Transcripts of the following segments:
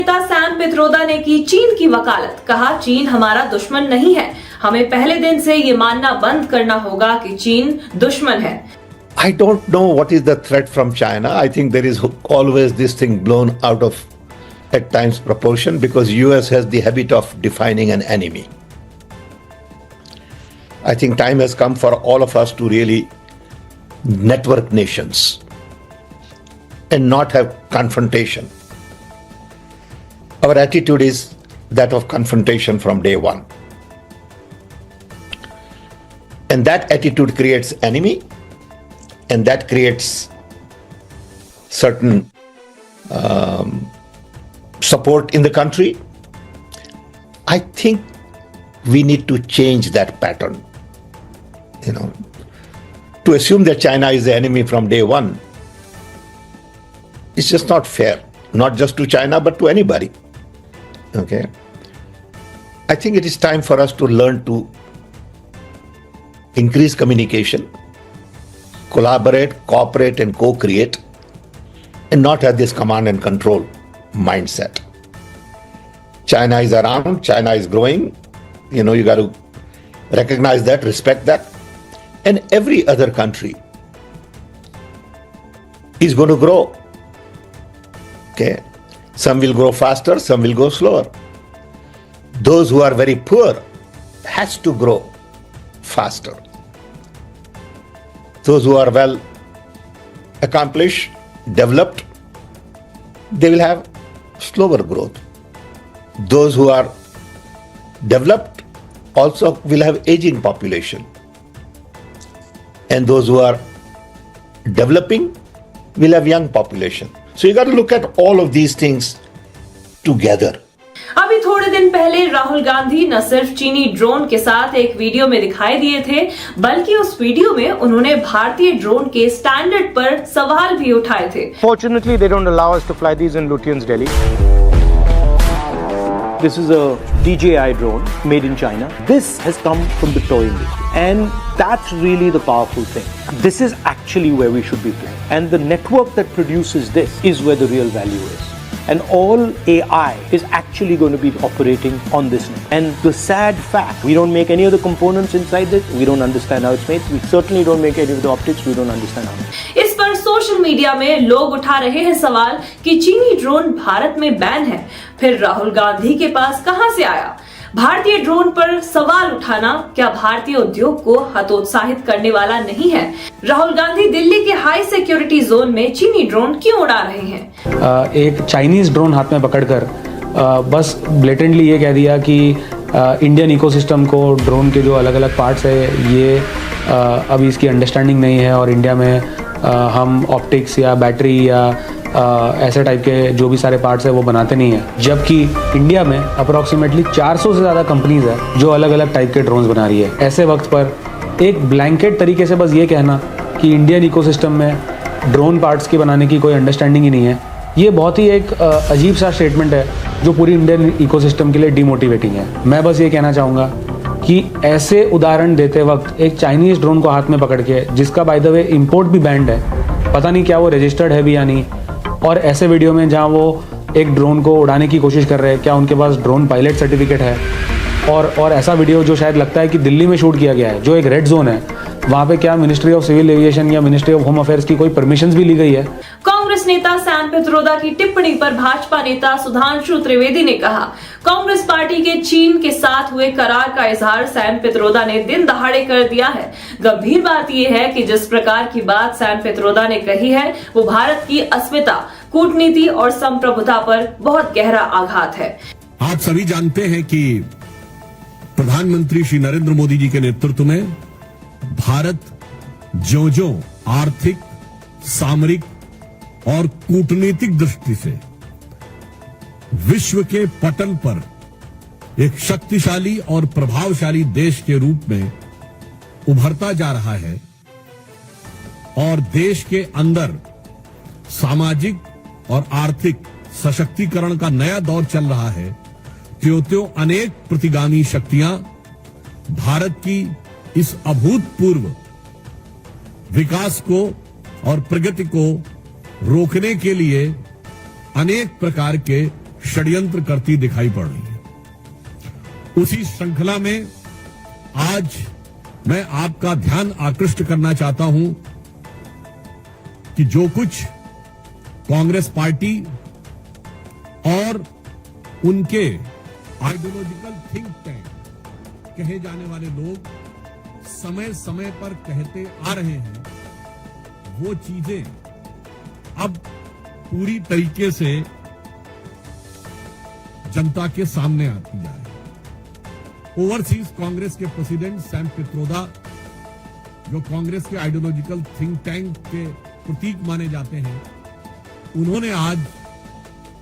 नेता सैम पित्रोदा ने की चीन की वकालत, कहा चीन हमारा दुश्मन नहीं है, हमें पहले दिन से ये मानना बंद करना होगा कि चीन दुश्मन है। I don't know what is the threat from China. I think there is always this thing blown out of at times proportion because US has the habit of defining an enemy. I think time has come for all of us to really network nations and not have confrontation. Our attitude is that of confrontation from day one. And that attitude creates enemy, and that creates certain support in the country. I think we need to change that pattern. To assume that China is the enemy from day one, it's just not fair, not just to China, but to anybody. Okay. I think it is time for us to learn to increase communication, collaborate, cooperate, and co-create, and not have this command and control mindset. China is around, China is growing. You got to recognize that, respect that. And every other country is going to grow. Okay. Some will grow faster, some will go slower. Those who are very poor has to grow faster. Those who are well accomplished, developed, they will have slower growth. Those who are developed also will have aging population. And those who are developing will have young population. So you got to look at all of these things together. अभी थोड़े दिन पहले राहुल गांधी न सिर्फ चीनी drone के साथ एक वीडियो में दिखाई दिए थे, बल्कि उस वीडियो में उन्होंने भारतीय ड्रोन के स्टैंडर्ड पर सवाल भी उठाए थे। Fortunately, they don't allow us to fly these in Lutyens, Delhi. This is a DJI drone made in China. This has come from the toy industry, and that's really the powerful thing. This is actually where we should be playing, and the network that produces this is where the real value is. And all AI is actually going to be operating on this net. And the sad fact, we don't make any of the components inside this. We don't understand how it's made. We certainly don't make any of the optics. We don't understand how it's made. इस पर social media में लोग उठा रहे हैं सवाल कि चीनी ड्रोन भारत में बैन है, फिर राहुल गांधी के पास कहां से आया? भारतीय ड्रोन पर सवाल उठाना क्या भारतीय उद्योग को हतोत्साहित करने वाला नहीं है? राहुल गांधी दिल्ली के हाई सिक्योरिटी जोन में चीनी ड्रोन क्यों उड़ा रहे हैं? एक चाइनीज ड्रोन हाथ में पकड़कर बस ब्लेटेंटली ये कह दिया कि इंडियन इकोसिस्टम को ड्रोन के जो अलग अलग पार्ट्स है ये अभी इसकी अंडरस्टैंडिंग नहीं है और इंडिया में हम ऑप्टिक्स या बैटरी या ऐसे टाइप के जो भी सारे पार्ट्स है वो बनाते नहीं है, जबकि इंडिया में अप्रॉक्सीमेटली 400 से ज़्यादा कंपनीज है जो अलग अलग टाइप के ड्रोन्स बना रही है। ऐसे वक्त पर एक ब्लैंकेट तरीके से बस ये कहना कि इंडियन इकोसिस्टम में ड्रोन पार्ट्स के बनाने की कोई अंडरस्टैंडिंग ही नहीं है, ये बहुत ही एक अजीब सा स्टेटमेंट है जो पूरी इंडियन इकोसिस्टम के लिए डीमोटिवेटिंग है। मैं बस ये कहना चाहूँगा कि ऐसे उदाहरण देते वक्त एक चाइनीज़ ड्रोन को हाथ में पकड़ के, जिसका बाय द वे इम्पोर्ट भी बैंड है, पता नहीं क्या वो रजिस्टर्ड है भी या नहीं, और ऐसे वीडियो में जहाँ वो एक ड्रोन को उड़ाने की कोशिश कर रहे हैं, क्या उनके पास ड्रोन पायलट सर्टिफिकेट है, और ऐसा वीडियो जो शायद लगता है कि दिल्ली में शूट किया गया है जो एक रेड जोन है, वहाँ पे क्या मिनिस्ट्री ऑफ सिविल एविएशन या मिनिस्ट्री ऑफ होम अफेयर्स की कोई परमिशंस भी ली गई है? कांग्रेस नेता सैम पित्रोदा की टिप्पणी पर भाजपा नेता सुधांशु त्रिवेदी ने कहा, कांग्रेस पार्टी के चीन के साथ हुए करार का इजहार सैम पित्रोदा ने दिन दहाड़े कर दिया है। गंभीर बात यह है कि जिस प्रकार की बात सैम पित्रोदा ने कही है वो भारत की अस्मिता, कूटनीति और संप्रभुता पर बहुत गहरा आघात है। आप सभी जानते हैं कि प्रधानमंत्री श्री नरेंद्र मोदी जी के नेतृत्व में भारत जो आर्थिक, सामरिक और कूटनीतिक दृष्टि से विश्व के पटल पर एक शक्तिशाली और प्रभावशाली देश के रूप में उभरता जा रहा है और देश के अंदर सामाजिक और आर्थिक सशक्तिकरण का नया दौर चल रहा है, त्यों अनेक प्रतिगामी शक्तियां भारत की इस अभूतपूर्व विकास को और प्रगति को रोकने के लिए अनेक प्रकार के षड्यंत्र करती दिखाई पड़ रही है। उसी श्रृंखला में आज मैं आपका ध्यान आकृष्ट करना चाहता हूं कि जो कुछ कांग्रेस पार्टी और उनके आइडियोलॉजिकल थिंक टैंक कहे जाने वाले लोग समय समय पर कहते आ रहे हैं, वो चीजें अब पूरी तरीके से जनता के सामने आती जा रही है। ओवरसीज कांग्रेस के प्रेसिडेंट सैम पित्रोदा, जो कांग्रेस के आइडियोलॉजिकल थिंक टैंक के प्रतीक माने जाते हैं, उन्होंने आज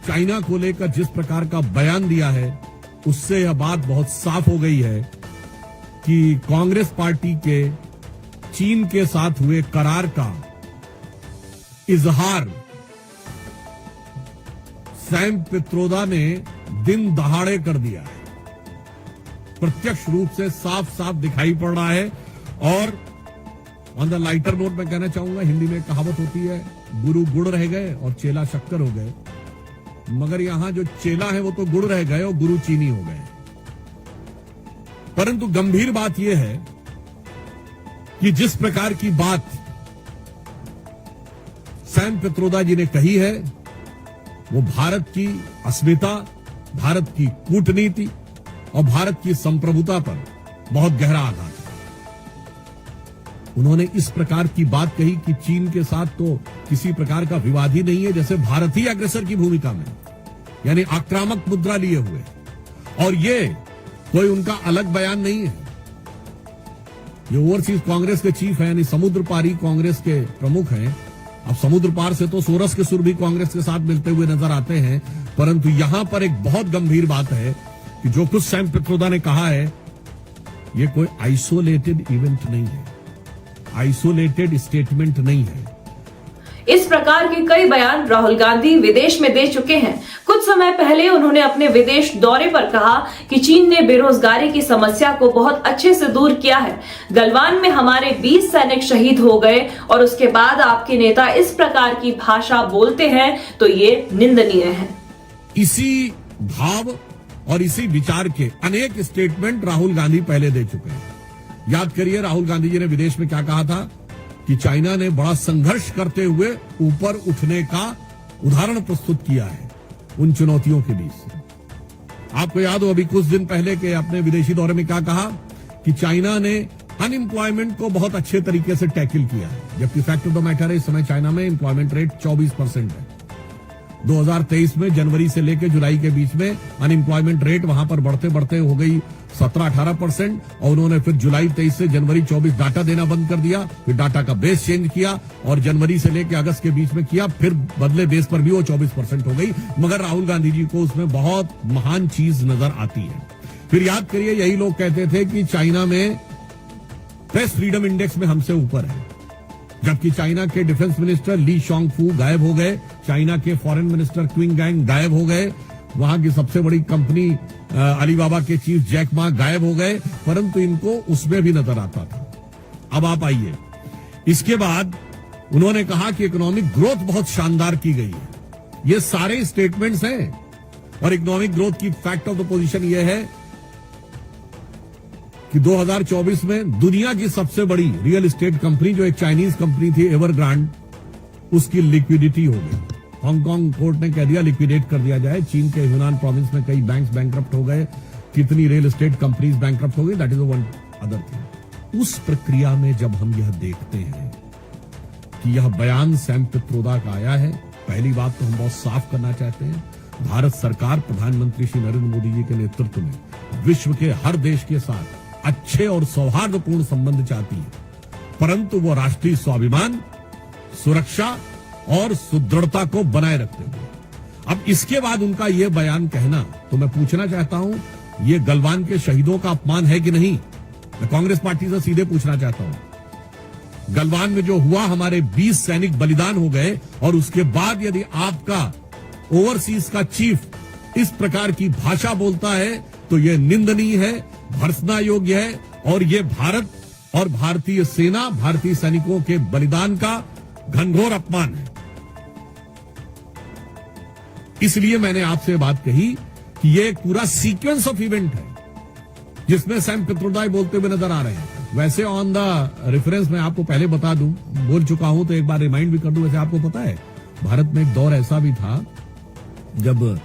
चाइना को लेकर जिस प्रकार का बयान दिया है, उससे यह बात बहुत साफ हो गई है कि कांग्रेस पार्टी के चीन के साथ हुए करार का इजहार सैम पित्रोदा ने दिन दहाड़े कर दिया है। प्रत्यक्ष रूप से साफ साफ दिखाई पड़ रहा है। और ऑन द लाइटर नोट मैं कहना चाहूंगा, हिंदी में कहावत होती है, गुरु गुड़ रह गए और चेला शक्कर हो गए। मगर यहां जो चेला है वो तो गुड़ रह गए और गुरु चीनी हो गए। परंतु गंभीर बात यह है कि जिस प्रकार की बात सैम पित्रोदा जी ने कही है, वो भारत की अस्मिता, भारत की कूटनीति और भारत की संप्रभुता पर बहुत गहरा आघात है। उन्होंने इस प्रकार की बात कही कि चीन के साथ तो किसी प्रकार का विवाद ही नहीं है, जैसे भारत ही अग्रसर की भूमिका में, यानी आक्रामक मुद्रा लिए हुए। और ये कोई उनका अलग बयान नहीं है। ये ओवरसीज कांग्रेस के चीफ है, यानी समुद्र पारी कांग्रेस के प्रमुख हैं। अब समुद्र पार से तो सोरस के सुर भी कांग्रेस के साथ मिलते हुए नजर आते हैं। परंतु यहां पर एक बहुत गंभीर बात है कि जो कुछ सैम पित्रोदा ने कहा है, ये कोई आइसोलेटेड इवेंट नहीं है, आइसोलेटेड स्टेटमेंट नहीं है। इस प्रकार के कई बयान राहुल गांधी विदेश में दे चुके हैं। कुछ समय पहले उन्होंने अपने विदेश दौरे पर कहा कि चीन ने बेरोजगारी की समस्या को बहुत अच्छे से दूर किया है। गलवान में हमारे 20 सैनिक शहीद हो गए और उसके बाद आपके नेता इस प्रकार की भाषा बोलते हैं तो ये निंदनीय है। इसी भाव और इसी विचार के अनेक स्टेटमेंट राहुल गांधी पहले दे चुके हैं। याद करिए, राहुल गांधी जी ने विदेश में क्या कहा था कि चाइना ने बड़ा संघर्ष करते हुए ऊपर उठने का उदाहरण प्रस्तुत किया है उन चुनौतियों के बीच से। आपको याद हो, अभी कुछ दिन पहले के अपने विदेशी दौरे में क्या कहा कि चाइना ने अनएम्प्लॉयमेंट को बहुत अच्छे तरीके से टैकल किया है, जबकि फैक्ट ऑफ द मैटर है इस समय चाइना में एम्प्लॉयमेंट रेट 24% है। 2023 में जनवरी से लेकर जुलाई के बीच में अनएम्प्लॉयमेंट रेट वहां पर बढ़ते बढ़ते हो गई 17-18%। और उन्होंने फिर जुलाई 23 से जनवरी 24 डाटा देना बंद कर दिया, फिर डाटा का बेस चेंज किया और जनवरी से लेकर अगस्त के बीच में किया, फिर बदले बेस पर भी वो 24% हो गई। मगर राहुल गांधी जी को उसमें बहुत महान चीज नजर आती है। फिर याद करिए, यही लोग कहते थे कि चाइना में प्रेस फ्रीडम इंडेक्स में हमसे ऊपर है, जबकि चाइना के डिफेंस मिनिस्टर ली शॉन्गफू गायब हो गए, चाइना के फॉरेन मिनिस्टर क्विंग गैंग गायब हो गए, वहां की सबसे बड़ी कंपनी अलीबाबा के चीफ जैक मा गायब हो गए, परंतु इनको उसमें भी नजर आता था। अब आप आइए, इसके बाद उन्होंने कहा कि इकोनॉमिक ग्रोथ बहुत शानदार की गई है। ये सारे स्टेटमेंट्स हैं। और इकोनॉमिक ग्रोथ की फैक्ट ऑफ द पोजीशन यह है कि 2024 में दुनिया की सबसे बड़ी रियल एस्टेट कंपनी, जो एक चाइनीज कंपनी थी एवरग्रांड, उसकी लिक्विडिटी हो गई। हांगकांग कोर्ट ने कह दिया लिक्विडेट कर दिया जाए। चीन के ह्यूनान प्रोविंस में कई बैंक्स बैंकरप्ट हो गए, कितनी रियल एस्टेट कंपनीज बैंकरप्ट हो गई। That is one other thing. उस प्रक्रिया में जब हम यह देखते हैं कि यह बयान सैम पित्रोदा का आया है, पहली बात तो हम बहुत साफ करना चाहते हैं, भारत सरकार प्रधानमंत्री श्री नरेंद्र मोदी जी के नेतृत्व में विश्व के हर देश के साथ अच्छे और सौहार्दपूर्ण संबंध चाहती है, परंतु वो राष्ट्रीय स्वाभिमान, सुरक्षा और सुदृढ़ता को बनाए रखते हुए। अब इसके बाद उनका यह बयान कहना, तो मैं पूछना चाहता हूं, ये गलवान के शहीदों का अपमान है कि नहीं? मैं कांग्रेस पार्टी से सीधे पूछना चाहता हूं। गलवान में जो हुआ, हमारे 20 सैनिक बलिदान हो गए, और उसके बाद यदि आपका ओवरसीज का चीफ इस प्रकार की भाषा बोलता है तो यह निंदनीय है, भर्त्सना योग्य है, और यह भारत और भारतीय सेना, भारतीय सैनिकों के बलिदान का घनघोर अपमान है। इसलिए मैंने आपसे बात कही कि ये एक पूरा सीक्वेंस ऑफ इवेंट है जिसमें सैम पित्रोदा बोलते हुए नजर आ रहे हैं। वैसे ऑन द रेफरेंस मैं आपको पहले बता दूं, बोल चुका हूं तो एक बार रिमाइंड भी कर दूं। वैसे आपको पता है भारत में एक दौर ऐसा भी था जब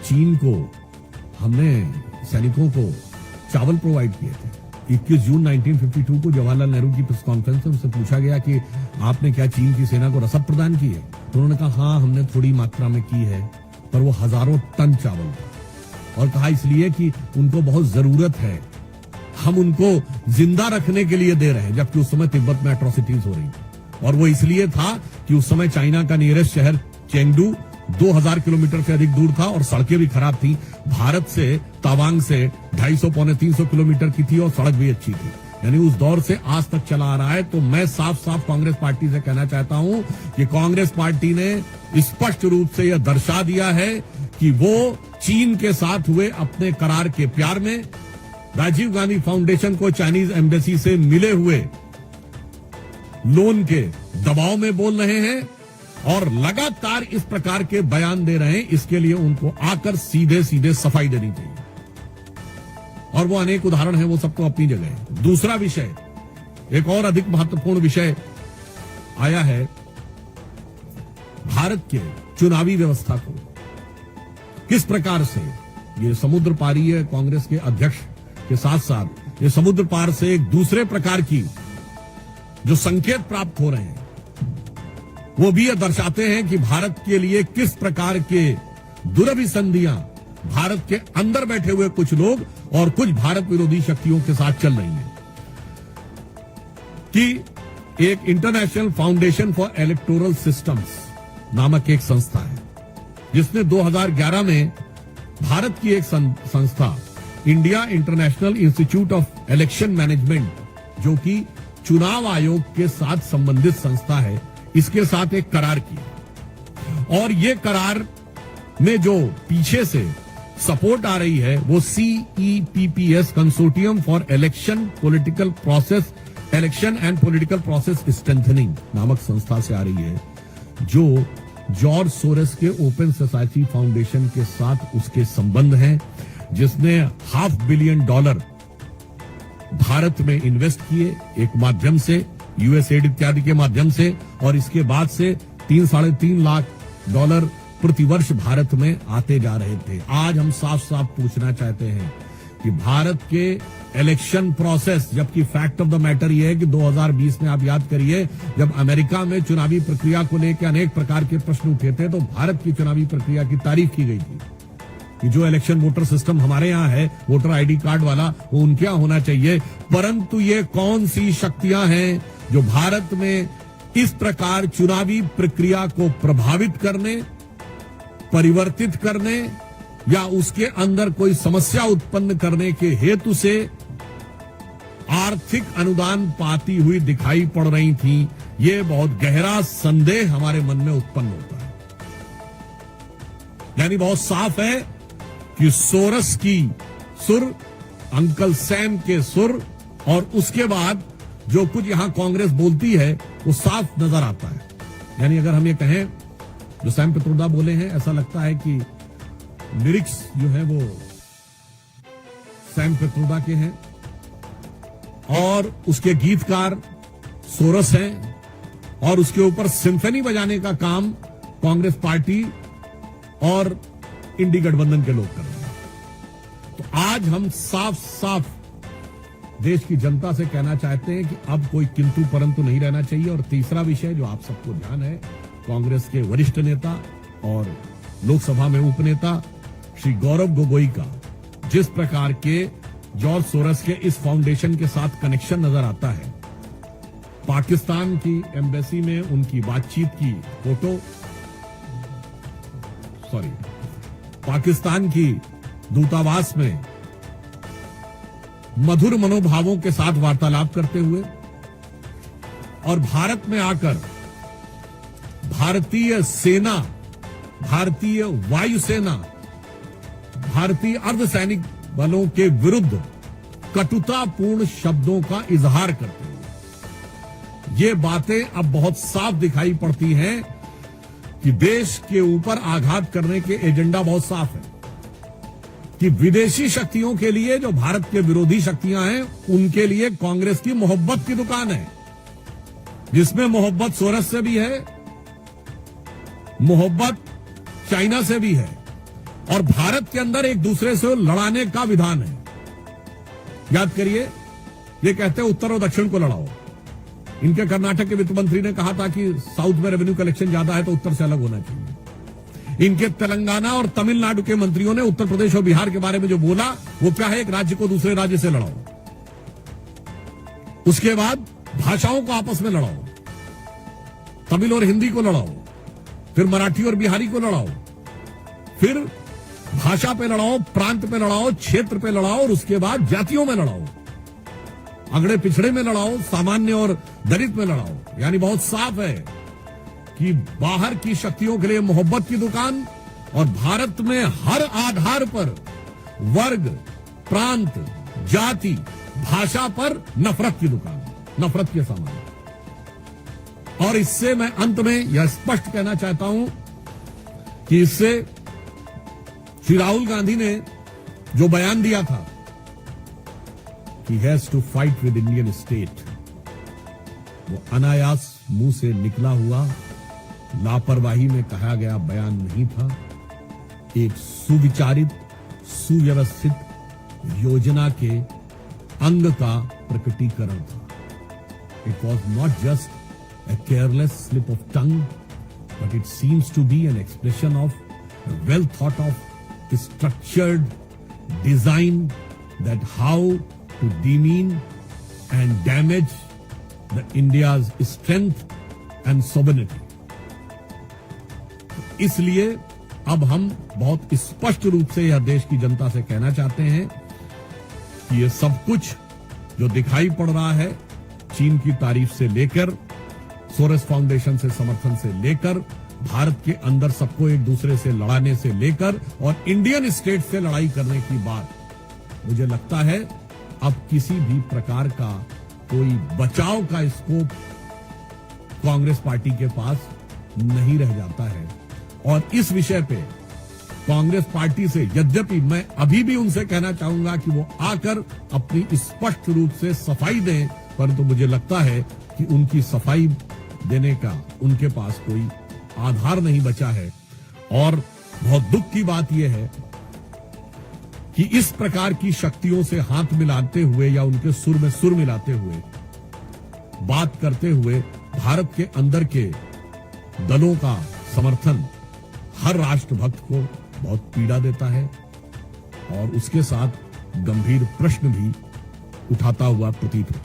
चीन को हमने सैनिकों को चावल प्रोवाइड किए थे। 21 जून 1952 को जवाहरलाल नेहरू की प्रेस कॉन्फ्रेंस में उनसे पूछा गया कि आपने क्या चीन की सेना को रसद प्रदान की है, तो उन्होंने कहा हाँ हमने थोड़ी मात्रा में की है, पर वो हजारों टन चावल था। और कहा इसलिए कि उनको बहुत जरूरत है, हम उनको जिंदा रखने के लिए दे रहे हैं, जबकि उस समय तिब्बत में एट्रोसिटीज हो रही थी। और वो इसलिए था कि उस समय चाइना का नियरेस्ट शहर चेंगडू 2000 किलोमीटर से अधिक दूर था और सड़कें भी खराब थी। भारत से तवांग से 250 पौने 300 किलोमीटर की थी और सड़क भी अच्छी थी। यानी उस दौर से आज तक चला आ रहा है। तो मैं साफ साफ कांग्रेस पार्टी से कहना चाहता हूं कि कांग्रेस पार्टी ने स्पष्ट रूप से यह दर्शा दिया है कि वो चीन के साथ हुए अपने करार के प्यार में राजीव गांधी फाउंडेशन को चाइनीज एम्बेसी से मिले हुए लोन के दबाव में बोल रहे हैं और लगातार इस प्रकार के बयान दे रहे हैं। इसके लिए उनको आकर सीधे सीधे सफाई देनी चाहिए। और वो अनेक उदाहरण हैं, वो सब तो अपनी जगह है। दूसरा विषय, एक और अधिक महत्वपूर्ण विषय आया है, भारत के चुनावी व्यवस्था को किस प्रकार से ये समुद्र पारी है कांग्रेस के अध्यक्ष के साथ साथ ये समुद्र पार से एक दूसरे प्रकार की जो संकेत प्राप्त हो रहे हैं वो भी यह दर्शाते हैं कि भारत के लिए किस प्रकार के दुरभिसंधियां भारत के अंदर बैठे हुए कुछ लोग और कुछ भारत विरोधी शक्तियों के साथ चल रही हैं। कि एक international foundation for electoral systems नामक एक संस्था है जिसने 2011 में भारत की एक संस्था India international institute of election management जो कि चुनाव आयोग के साथ संबंधित संस्था है, इसके साथ एक करार किया। और ये करार में जो पीछे से सपोर्ट आ रही है वो CEPPS consortium for election political process election and political process strengthening नामक संस्था से आ रही है, जो जॉर्ज सोरेस के ओपन सोसाइटी फाउंडेशन के साथ उसके संबंध हैं, जिसने $500 million भारत में इन्वेस्ट किए एक माध्यम से, यूएसएड इत्यादि के माध्यम से, और इसके बाद से 3-3.5 लाख डॉलर प्रतिवर्ष भारत में आते जा रहे थे। आज हम साफ साफ पूछना चाहते हैं कि भारत के इलेक्शन प्रोसेस, जबकि फैक्ट ऑफ द मैटर यह है कि 2020 में आप याद करिए जब अमेरिका में चुनावी प्रक्रिया को लेकर अनेक प्रकार के प्रश्न उठे थे तो भारत की चुनावी प्रक्रिया की तारीफ की गई थी कि जो इलेक्शन वोटर सिस्टम हमारे यहाँ है, वोटर आईडी कार्ड वाला, वो उनके यहाँ होना चाहिए। परंतु ये कौन सी शक्तियां हैं जो भारत में इस प्रकार चुनावी प्रक्रिया को प्रभावित करने, परिवर्तित करने या उसके अंदर कोई समस्या उत्पन्न करने के हेतु से आर्थिक अनुदान पाती हुई दिखाई पड़ रही थी। ये बहुत गहरा संदेह हमारे मन में उत्पन्न होता है। यानी बहुत साफ है कि सोरस की सुर, अंकल सैम के सुर, और उसके बाद जो कुछ यहां कांग्रेस बोलती है वो साफ नजर आता है। यानी अगर हम ये कहें जो सैम पित्रोदा बोले हैं, ऐसा लगता है कि लिरिक्स जो है वो सैम पित्रोदा के हैं और उसके गीतकार सोरस हैं और उसके ऊपर सिम्फनी बजाने का काम कांग्रेस पार्टी और इंडी गठबंधन के लोग कर रहे हैं। तो आज हम साफ साफ देश की जनता से कहना चाहते हैं कि अब कोई किंतु परंतु नहीं रहना चाहिए। और तीसरा विषय जो आप सबको ध्यान है, कांग्रेस के वरिष्ठ नेता और लोकसभा में उपनेता श्री गौरव गोगोई का जिस प्रकार के जॉर्ज सोरस के इस फाउंडेशन के साथ कनेक्शन नजर आता है, पाकिस्तान की एम्बेसी में उनकी बातचीत की फोटो, पाकिस्तान की दूतावास में मधुर मनोभावों के साथ वार्तालाप करते हुए और भारत में आकर भारतीय सेना, भारतीय वायुसेना, भारतीय अर्धसैनिक बलों के विरुद्ध कटुतापूर्ण शब्दों का इजहार करते हुए ये बातें अब बहुत साफ दिखाई पड़ती हैं कि देश के ऊपर आघात करने के एजेंडा बहुत साफ है कि विदेशी शक्तियों के लिए जो भारत के विरोधी शक्तियां हैं, उनके लिए कांग्रेस की मोहब्बत की दुकान है, जिसमें मोहब्बत सोरस से भी है, मोहब्बत चाइना से भी है, और भारत के अंदर एक दूसरे से लड़ाने का विधान है। याद करिए, ये कहते हैं उत्तर और दक्षिण को लड़ाओ। इनके कर्नाटक के वित्त मंत्री ने कहा था कि साउथ में रेवेन्यू कलेक्शन ज्यादा है तो उत्तर से अलग होना चाहिए। इनके तेलंगाना और तमिलनाडु के मंत्रियों ने उत्तर प्रदेश और बिहार के बारे में जो बोला, वो क्या है, एक राज्य को दूसरे राज्य से लड़ाओ। उसके बाद भाषाओं को आपस में लड़ाओ, तमिल और हिंदी को लड़ाओ, फिर मराठी और बिहारी को लड़ाओ, फिर भाषा पे लड़ाओ, प्रांत पे लड़ाओ, क्षेत्र पे लड़ाओ, और उसके बाद जातियों में लड़ाओ, अगड़े पिछड़े में लड़ाओ, सामान्य और दलित में लड़ाओ। यानी बहुत साफ है कि बाहर की शक्तियों के लिए मोहब्बत की दुकान, और भारत में हर आधार पर वर्ग, प्रांत, जाति, भाषा पर नफरत की दुकान, नफरत के सामान। और इससे मैं अंत में यह स्पष्ट कहना चाहता हूं कि इससे श्री राहुल गांधी ने जो बयान दिया था कि has to fight with Indian state, वो अनायास मुंह से निकला हुआ, लापरवाही में कहा गया बयान नहीं था। एक सुविचारित, सुव्यवस्थित योजना के अंग का प्रकटीकरण था। It was not just a careless slip of tongue, but it seems to be an expression of a well thought of structured design that how to demean and damage the India's strength and sovereignty. इसलिए अब हम बहुत स्पष्ट रूप से यह देश की जनता से कहना चाहते हैं कि यह सब कुछ जो दिखाई पड़ रहा है, चीन की तारीफ से लेकर, सोरेस फाउंडेशन से समर्थन से लेकर, भारत के अंदर सबको एक दूसरे से लड़ाने से लेकर, और इंडियन स्टेट से लड़ाई करने की बात, मुझे लगता है अब किसी भी प्रकार का कोई बचाव का स्कोप कांग्रेस पार्टी के पास नहीं रह जाता है। और इस विषय पे कांग्रेस पार्टी से, यद्यपि मैं अभी भी उनसे कहना चाहूंगा कि वो आकर अपनी स्पष्ट रूप से सफाई दें, परंतु मुझे लगता है कि उनकी सफाई देने का उनके पास कोई आधार नहीं बचा है। और बहुत दुख की बात यह है कि इस प्रकार की शक्तियों से हाथ मिलाते हुए या उनके सुर में सुर मिलाते हुए बात करते हुए भारत के अंदर के दलों का समर्थन हर राष्ट्रभक्त को बहुत पीड़ा देता है, और उसके साथ गंभीर प्रश्न भी उठाता हुआ प्रतीत होता है।